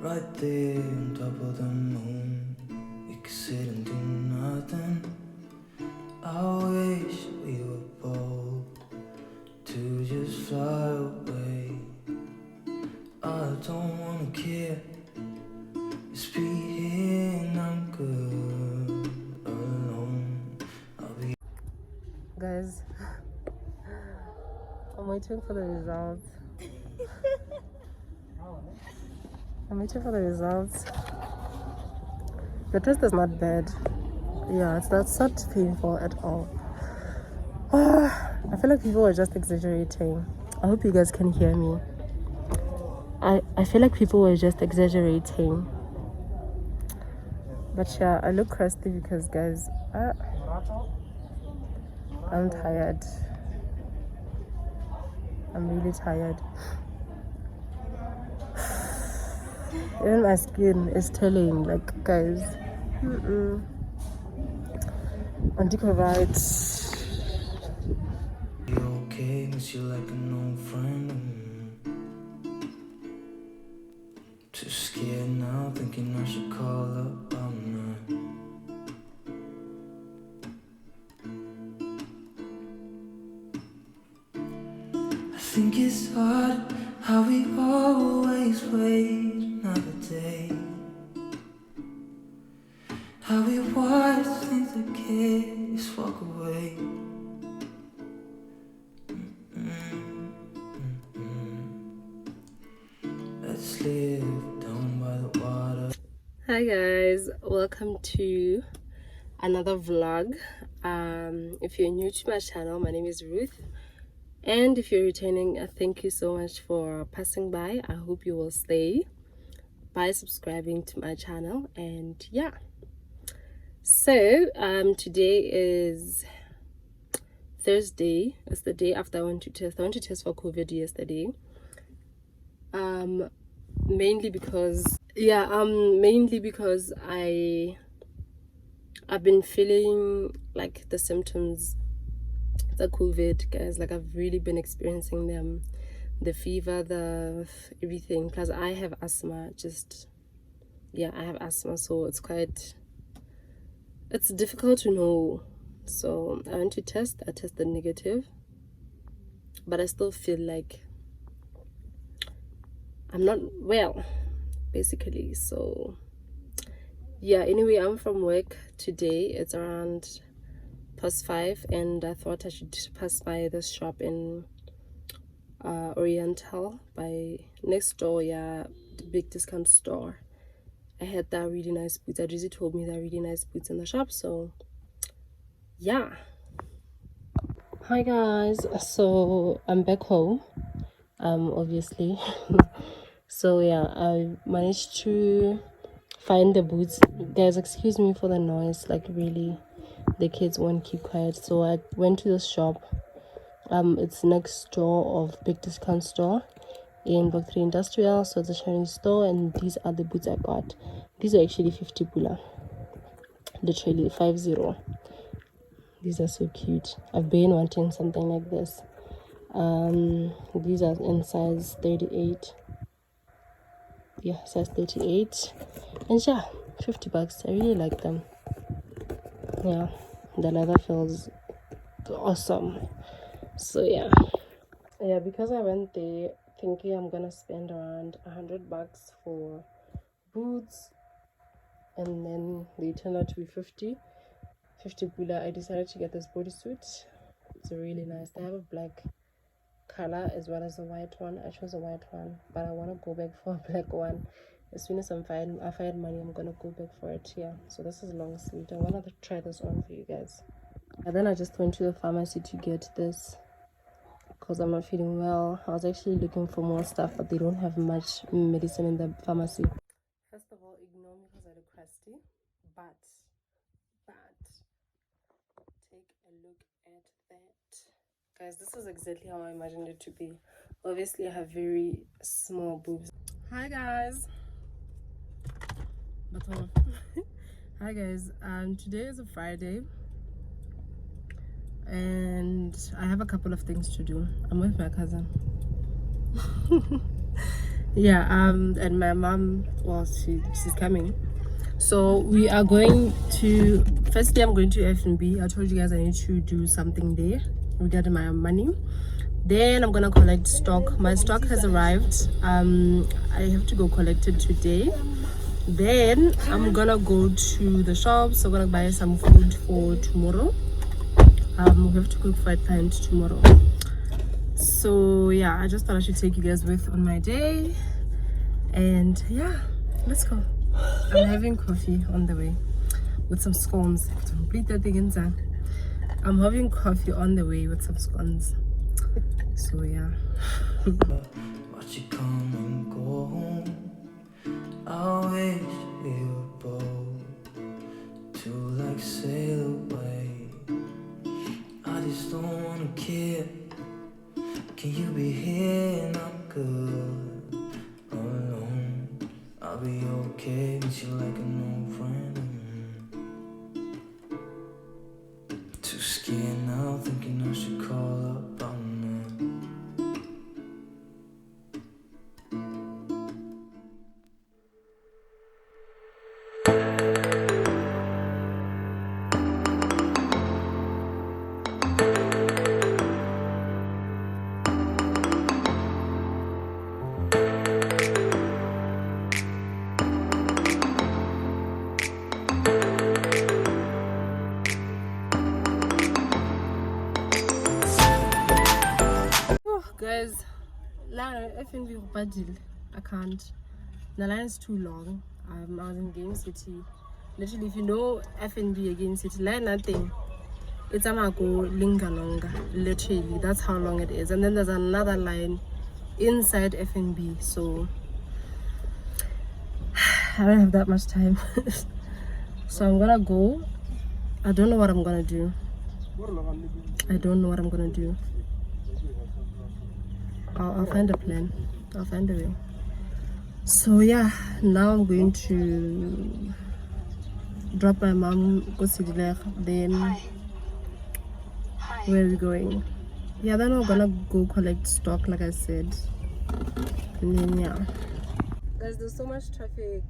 right there on top of the moon. We could sit and do nothing. I wish we were bold to just fly away. I don't wanna care. Just be here and I'm good alone. I'll be. Guys, I'm waiting for the results. I'm waiting for the results. The test is not bad. Yeah, it's not painful at all. I feel like people are just exaggerating. I hope you guys can hear me. I feel like people were just exaggerating. But yeah, I look crusty because, guys, I'm tired. I'm really tired. Even my skin is telling, like, guys, anti-COVID. You okay? Miss you like an old friend. Too scared now, thinking I should call up. I'm not. I think it's hard how we always wait another day. How we watch things that kids walk away. Let's live down by the water. Hi guys, welcome to another vlog. If you're new to my channel, my name is Ruth, and if you're returning, thank you so much for passing by. I hope you will stay by subscribing to my channel. And yeah, so today is Thursday. It's the day after I went to test. I went to test for COVID yesterday. Mainly because I've been feeling like the symptoms, the COVID, guys. Like, I've really been experiencing them, the fever, the everything. Plus I have asthma. I have asthma, so it's difficult to know. So I went to test. I tested negative, but I still feel like I'm not well, basically. So yeah, anyway, I'm from work today. It's around +5, and I thought I should pass by this shop in Oriental, by next door. Yeah, the big discount store. I had that really nice boots. Adrizi told me that really nice boots in the shop. So yeah. Hi guys, so I'm back home, obviously. So yeah, I managed to find the boots. Guys, excuse me for the noise, like, really, the kids won't keep quiet. So I went to this shop. It's next door of big discount store in Block 3 Industrial. So it's a Chinese store, and these are the boots I got. These are actually 50 pula, literally 50. These are so cute. I've been wanting something like this. These are in size 38. Yeah, size 38. And yeah, 50 bucks. I really like them. Yeah, the leather feels awesome. So yeah, because I went there thinking I'm gonna spend around 100 bucks for boots, and then they turned out to be 50 pula. I decided to get this bodysuit. It's really nice. They have a black color as well as a white one. I chose a white one, but I want to go back for a black one. As soon as I find money, I'm gonna go back for it. Yeah, so this is long sleeve. I want to try this on for you guys. And then I just went to the pharmacy to get this because I'm not feeling well. I was actually looking for more stuff, but they don't have much medicine in the pharmacy. First of all, ignore me because I look crusty, but take a look at that. Guys, this is exactly how I imagined it to be. Obviously, I have very small boobs. Hi guys. Hi guys. Today is a Friday, and I have a couple of things to do. I'm with my cousin. Yeah, and my mom, well, she's coming. So we are going to, firstly I'm going to F&B. I told you guys I need to do something there regarding my money. Then I'm gonna collect stock. My stock has arrived. I have to go collect it today. Then I'm gonna go to the shops. I'm gonna buy some food for tomorrow. We have to cook fried plant tomorrow. So yeah, I just thought I should take you guys with on my day. And yeah, let's go. I'm having coffee on the way with some scones. Complete that thing inside. I'm having coffee on the way with some scones. So yeah. Watch you come and go home. I wish we were both to like sail away. I just don't wanna care. Can you be here and I'm good alone? I'll be okay, miss you like an old friend. Too scared now, thinking I should call up on them. Guys, FNB Badil, I can't. The line is too long. I was in Game City. Literally, if you know FNB Game City, line nothing. It's a go linga. Literally, that's how long it is. And then there's another line inside FNB. So I don't have that much time. So I'm gonna go. I don't know what I'm gonna do. I'll find a plan. I'll find a way. So yeah, now I'm going to drop my mom, go see the then where are we going? Yeah, then I'm gonna go collect stock like I said. And then yeah. Guys, there's so much traffic.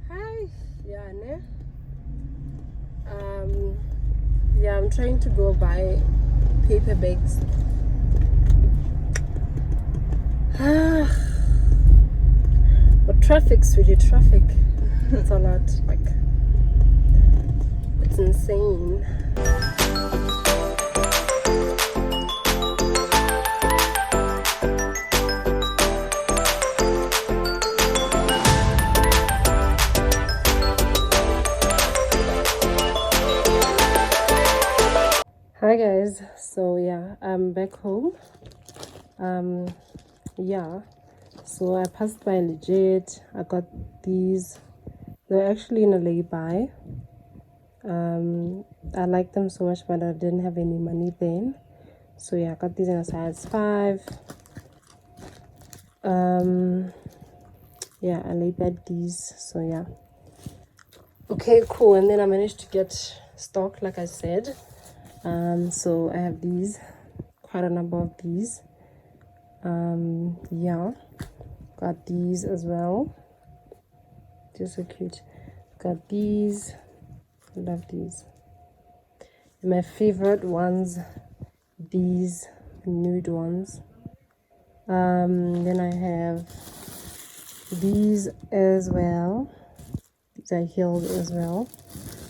Hi. Yeah, ne? Yeah, I'm trying to go buy paper bags. But traffic's really traffic. It's a lot. Like, it's insane. Hi guys, so yeah, I'm back home. Yeah, so I passed by legit. I got these. They're actually in a lay-by. I like them so much, but I didn't have any money then. So yeah, I got these in a size 5. Yeah, I lay-byed these. So yeah. Okay, cool. And then I managed to get stock, like I said. So I have these, quite a number of these. Yeah, got these as well. They're so cute. Got these. I love these. And my favorite ones, these nude ones. Then I have these as well. These are heeled as well.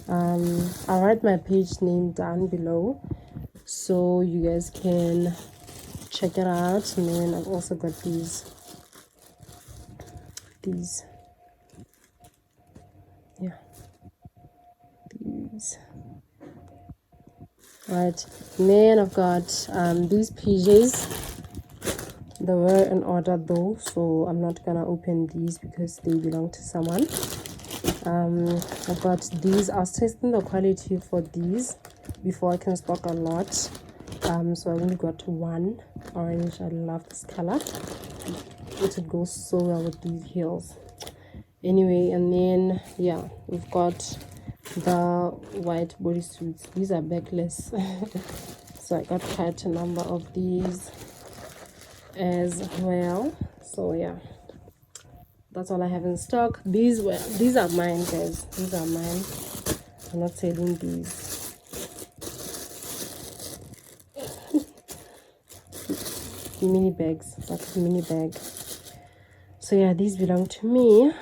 I'll write my page name down below so you guys can check it out. And then I've also got these. Yeah, these. Right, and then I've got these PJs. They were in order though, so I'm not gonna open these because they belong to someone. I've got these. I was testing the quality for these before I can stock a lot. So I only got one orange. I love this color. It would go so well with these heels. Anyway, and then yeah, we've got the white bodysuits. These are backless. So I got quite a number of these. as well. So yeah, that's all I have in stock. These are mine, guys. These are mine. I'm not selling these. Mini bags, like a mini bag. So yeah, these belong to me.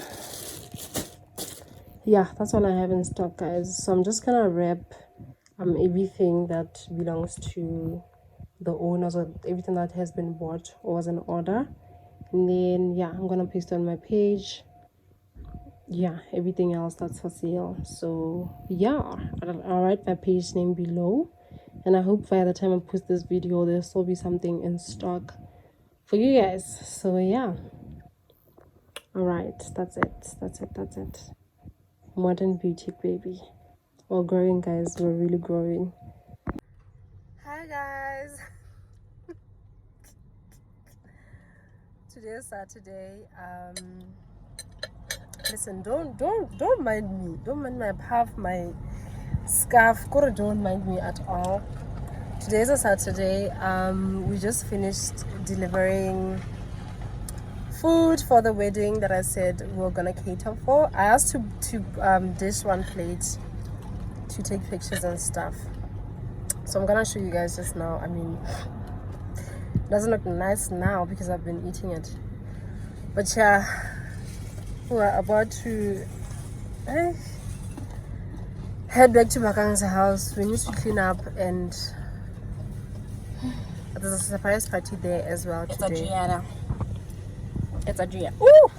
Yeah, that's all I have in stock, guys. So I'm just gonna wrap everything that belongs to the owners, or everything that has been bought or was in order, and then yeah, I'm gonna paste on my page. Yeah, everything else that's for sale. So yeah, I'll write my page name below, and I hope by the time I post this video there'll still be something in stock for you guys. So yeah, all right, that's it. Modern beauty, baby. We're growing, guys. We're really growing. Hi guys. Today is Saturday. Listen, don't mind me. Don't mind my puff, my scarf. Koro, don't mind me at all. Today is a Saturday. We just finished delivering food for the wedding that I said we were gonna cater for. I asked to dish one plate to take pictures and stuff. So I'm gonna show you guys just now. I mean, it doesn't look nice now because I've been eating it. But yeah, we're about to head back to Bakang's house. We need to clean up, and there's a surprise party there as well today. It's a Gia. Ooh!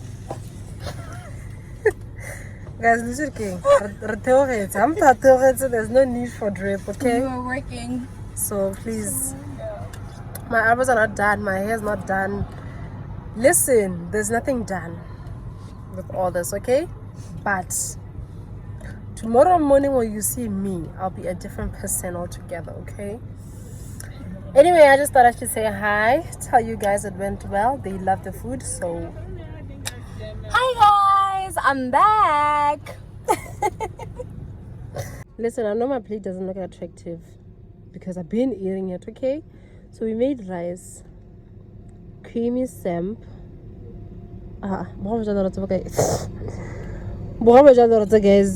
Guys, listen, King. There's no need for drip, okay? We were working. So please, my eyebrows are not done, my hair's not done. Listen, there's nothing done with all this, okay? But tomorrow morning when you see me, I'll be a different person altogether, okay? Anyway, I just thought I should say hi, tell you guys it went well. They love the food, so Hi guys, I'm back. listen, I know my plate doesn't look attractive because I've been eating it, okay? So we made rice, creamy samp. Guys,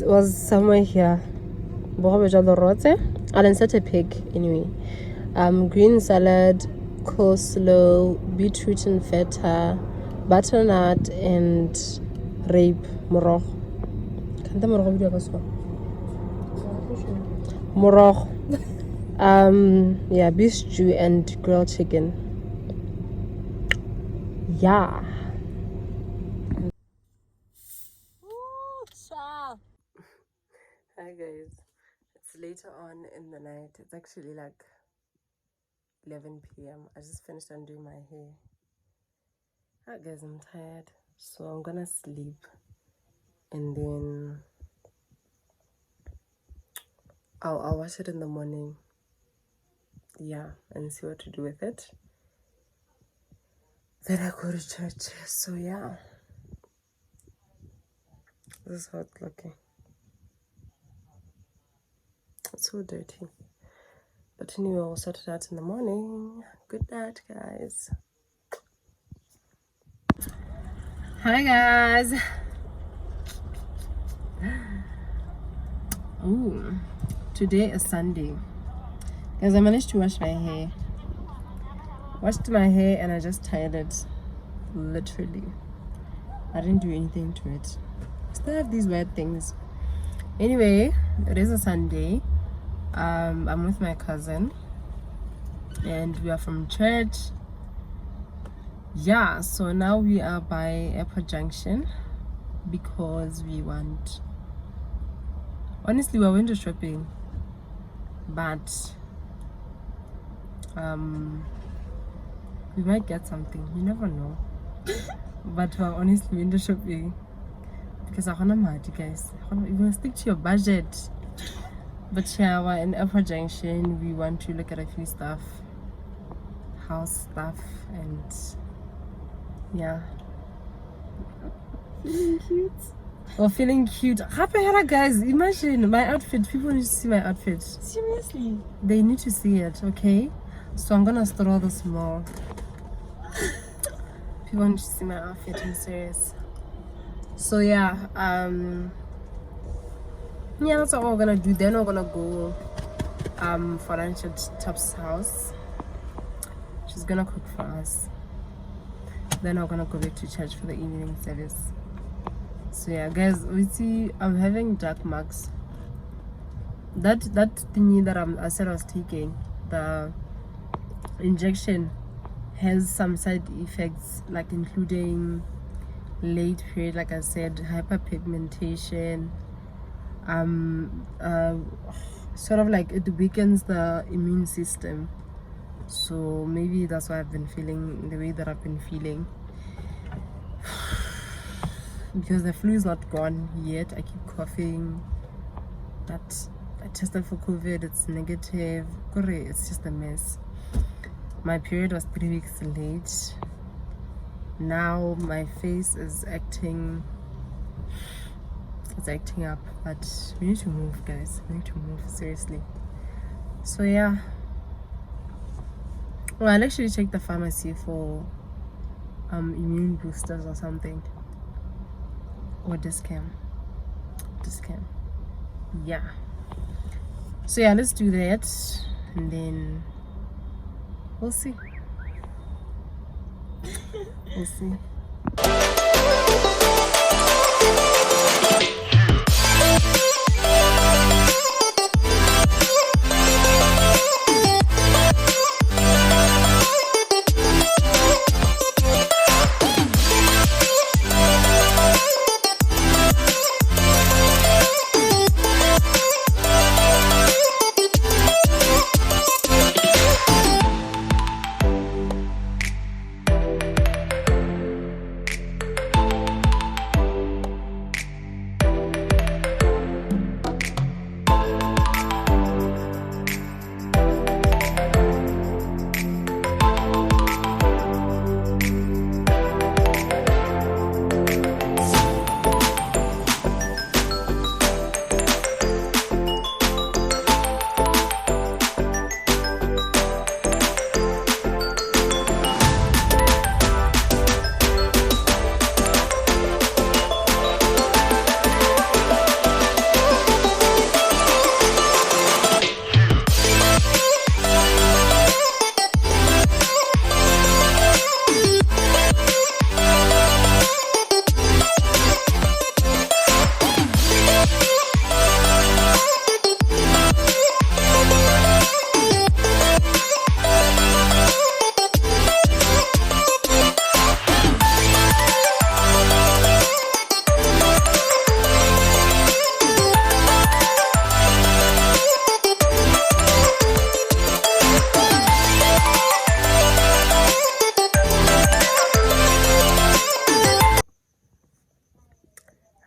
was somewhere here. I'll insert a pic anyway. Green salad, coleslaw, beetroot and feta, butternut and rape morogo. Morogo. Yeah, beef stew and grilled chicken. Yeah. Hi guys, it's later on in the night. It's actually like 11 p.m. I just finished undoing my hair. Hi guys, I'm tired, so I'm gonna sleep, and then I'll wash it in the morning. Yeah, and see what to do with it. Then I go to church. So yeah, this is how it's looking. It's so dirty, but anyway, we'll sort it out in the morning. Good night, guys. Hi guys. Ooh, today is Sunday. Guys, I managed to wash my hair. Washed my hair and I just tied it. Literally. I didn't do anything to it. Still have these weird things. Anyway, it is a Sunday. I'm with my cousin and we are from church. Yeah, so now we are by Airport Junction because we want, honestly, we're window shopping, but we might get something, you never know. But we're honestly window shopping because I wanna mad, you guys. You're gonna stick to your budget. But yeah, we're in Airport Junction. We want to look at a few stuff, house stuff, and yeah. Feeling cute. Oh, feeling cute. Happy, guys. Imagine my outfit. People need to see my outfit. Seriously? They need to see it, okay? So I'm gonna store this more. People want to see my outfit. I'm serious. So yeah, yeah, that's what we're gonna do. Then we're gonna go for lunch at Top's house. She's gonna cook for us. Then we're gonna go back to church for the evening service. So yeah, guys, we see I'm having dark marks. That thingy that I said I was taking, the injection, has some side effects, like including late period, like I said, hyperpigmentation, sort of like it weakens the immune system. So maybe that's why I've been feeling the way that I've been feeling. Because the flu is not gone yet. I keep coughing. But I tested for COVID, it's negative. It's just a mess. My period was 3 weeks late. Now my face is acting up, but we need to move, guys. We need to move, seriously. So yeah, well, I'll actually check the pharmacy for immune boosters or something, or discount. Yeah, so yeah, let's do that and then we'll see.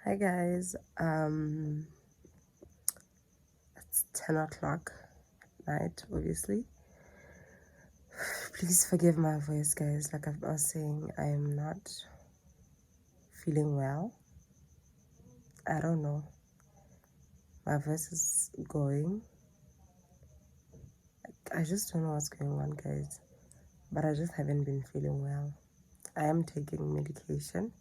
Hi guys, it's 10 o'clock at night, obviously. Please forgive my voice, guys. Like I was saying, I am not feeling well. I don't know. My voice is going. I just don't know what's going on, guys. But I just haven't been feeling well. I am taking medication,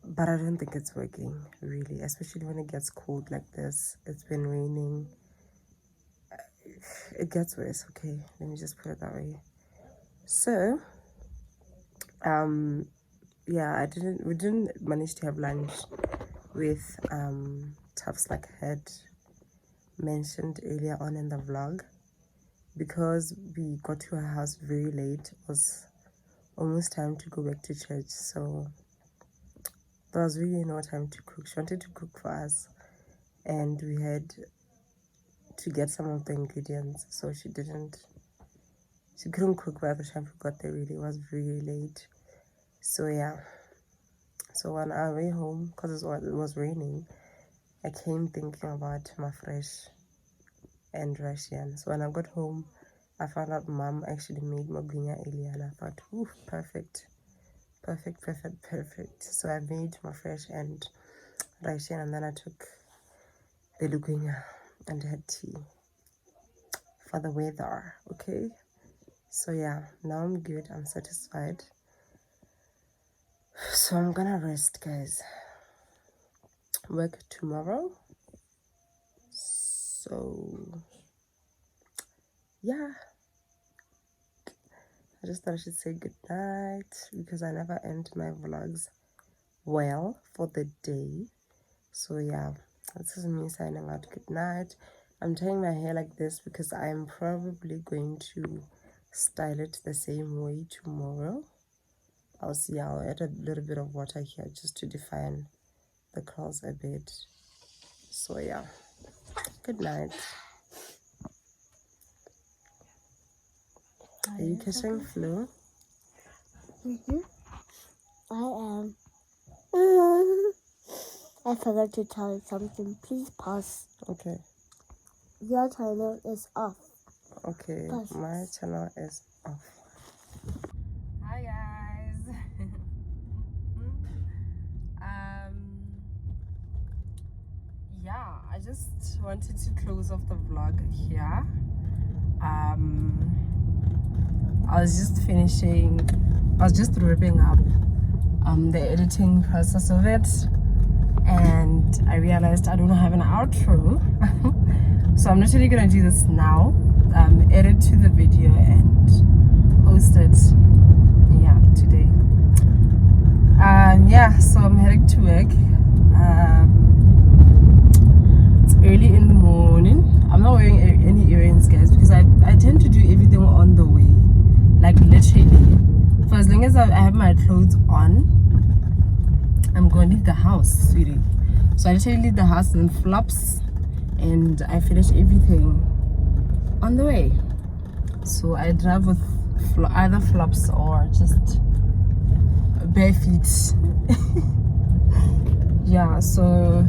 but I don't think it's working, really, especially when it gets cold like this. It's been raining. It gets worse, okay? Let me just put it that way. So, yeah, we didn't manage to have lunch with Tufts, like I had mentioned earlier on in the vlog, because we got to her house very late. It was almost time to go back to church, so there was really no time to cook. She wanted to cook for us, and we had to get some of the ingredients, so she couldn't cook by the time we got there. Really, it was very late. So yeah, so on our way home, because it was raining, I came thinking about Mafresh and Russian. So when I got home, I found out Mom actually made Magunya earlier, and I thought, ooh, perfect. So I made Mafresh and Russian, and then I took the Lugunya and had tea for the weather, okay? So yeah, now I'm good, I'm satisfied. So I'm gonna rest, guys. Work tomorrow. So yeah, I just thought I should say good night because I never end my vlogs well for the day. So yeah, this is me signing out. Good night. I'm tying my hair like this because I'm probably going to style it the same way tomorrow. I'll see. I'll add a little bit of water here just to define the curls a bit. So yeah, good night. Are you catching flu? I am. I forgot to tell you something. Please pause. Okay. Your channel is off. Okay, Pause. my channel is off. Hi guys. Yeah, I just wanted to close off the vlog here. I was just wrapping up the editing process of it, and I realized I don't have an outro. So I'm literally gonna do this now, edit to the video and post it, yeah, today. Yeah, so I'm heading to work. It's early in the morning. I'm not wearing any earrings, guys, because I tend to do everything on the way, like literally. For as long as I have my clothes on, I'm going to leave the house, sweetie. So I literally leave the house in flops, and I finish everything on the way. So I drive with either flops or just bare feet. Yeah, so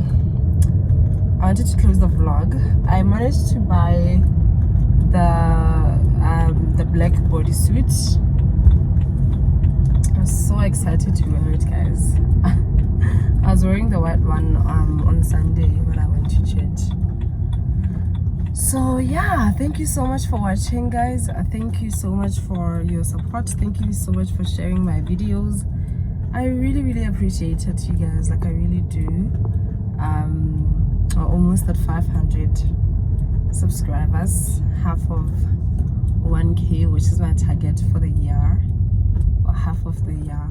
I wanted to close the vlog. I managed to buy the black bodysuit. I'm so excited to wear it, guys. I was wearing the white one on Sunday when I went to church. So yeah, thank you so much for watching, guys. Thank you so much for your support. Thank you so much for sharing my videos. I really appreciate it, you guys. Like, I really do. We're almost at 500 subscribers, half of 1K, which is my target for the year, or half of the year.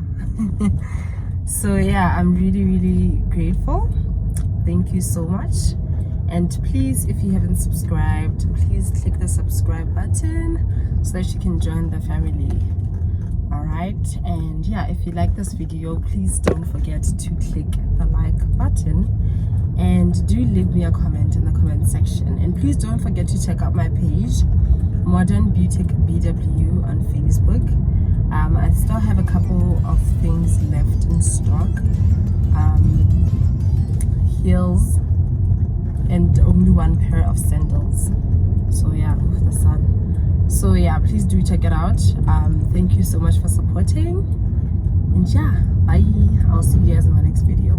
So yeah, I'm really grateful. Thank you so much. And please, if you haven't subscribed, please click the subscribe button so that you can join the family. Alright, and yeah, if you like this video, please don't forget to click the like button, and do leave me a comment in the comment section. And please don't forget to check out my page, Modern Beauty BW, on Facebook. I still have a couple of things left in stock, heels and only one pair of sandals. So yeah, the sun. So yeah, please do check it out. Thank you so much for supporting, and yeah, bye. I'll see you guys in my next video.